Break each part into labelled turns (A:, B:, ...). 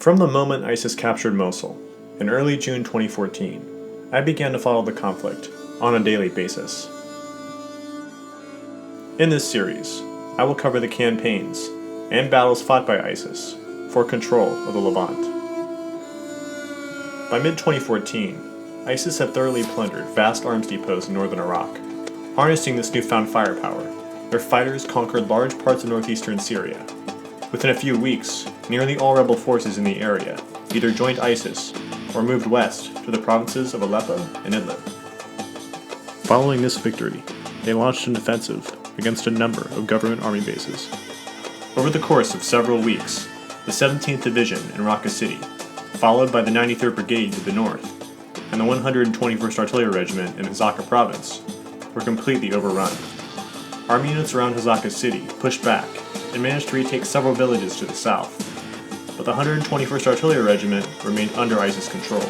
A: From the moment ISIS captured Mosul, in early June 2014, I began to follow the conflict on a daily basis. In this series, I will cover the campaigns and battles fought by ISIS for control of the Levant. By mid-2014, ISIS had thoroughly plundered vast arms depots in northern Iraq. Harnessing this newfound firepower, their fighters conquered large parts of northeastern Syria. Within a few weeks, nearly all rebel forces in the area either joined ISIS or moved west to the provinces of Aleppo and Idlib. Following this victory, they launched an offensive against a number of government army bases. Over the course of several weeks, the 17th Division in Raqqa City, followed by the 93rd Brigade to the north, and the 121st Artillery Regiment in Tabqa Province, were completely overrun. Army units around Tabqa City pushed back and managed to retake several villages to the south, but the 121st Artillery Regiment remained under ISIS control.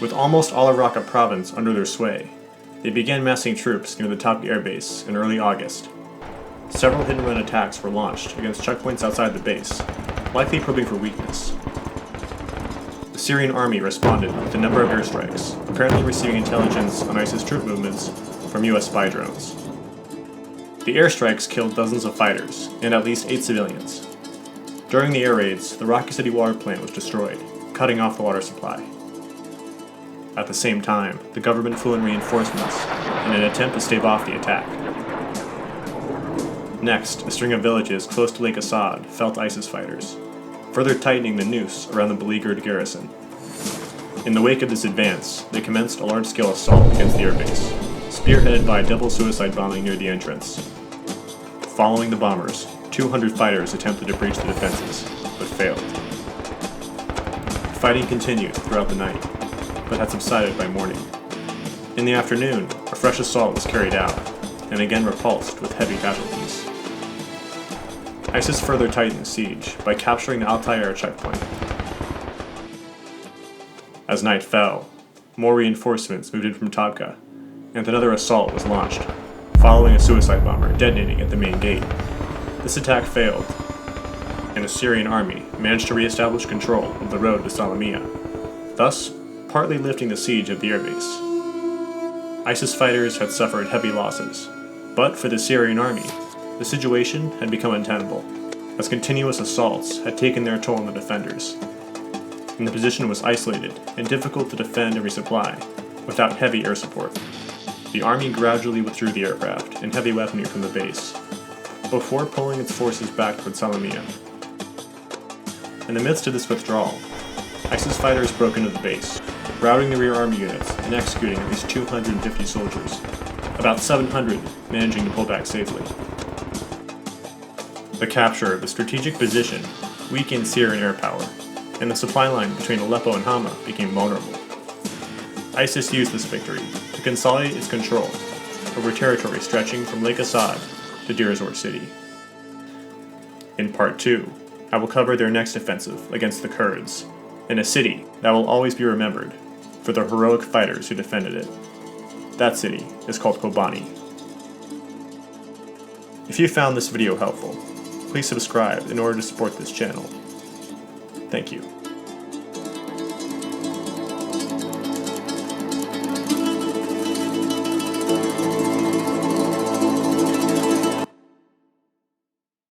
A: With almost all of Raqqa Province under their sway, they began massing troops near the Tabqa Airbase in early August. Several hit-and-run attacks were launched against checkpoints outside the base, likely probing for weakness. The Syrian army responded with a number of airstrikes, apparently receiving intelligence on ISIS troop movements from US spy drones. The airstrikes killed dozens of fighters and at least 8 civilians. During the air raids, the Raqqa City water plant was destroyed, cutting off the water supply. At the same time, the government flew in reinforcements in an attempt to stave off the attack. Next, a string of villages close to Lake Assad fell to ISIS fighters, further tightening the noose around the beleaguered garrison. In the wake of this advance, they commenced a large-scale assault against the airbase, spearheaded by a double suicide bombing near the entrance. Following the bombers, 200 fighters attempted to breach the defenses, but failed. Fighting continued throughout the night, but had subsided by morning. In the afternoon, a fresh assault was carried out, and again repulsed with heavy casualties. ISIS further tightened the siege by capturing the Al-Tayr checkpoint. As night fell, more reinforcements moved in from Tabqa, and another assault was launched, following a suicide bomber detonating at the main gate. This attack failed, and the Syrian army managed to re-establish control of the road to Salamiyah, thus partly lifting the siege of the airbase. ISIS fighters had suffered heavy losses, but for the Syrian army, the situation had become untenable, as continuous assaults had taken their toll on the defenders, and the position was isolated and difficult to defend and resupply without heavy air support. The army gradually withdrew the aircraft and heavy weaponry from the base, before pulling its forces back toward Salamiyah. In the midst of this withdrawal, ISIS fighters broke into the base, routing the rear army units and executing at least 250 soldiers, about 700 managing to pull back safely. The capture of the strategic position weakened Syrian air power, and the supply line between Aleppo and Hama became vulnerable. ISIS used this victory to consolidate its control over territory stretching from Lake Assad to Deir ez-Zor city. In Part 2, I will cover their next offensive against the Kurds, in a city that will always be remembered for the heroic fighters who defended it. That city is called Kobani. If you found this video helpful, please subscribe in order to support this channel. Thank you.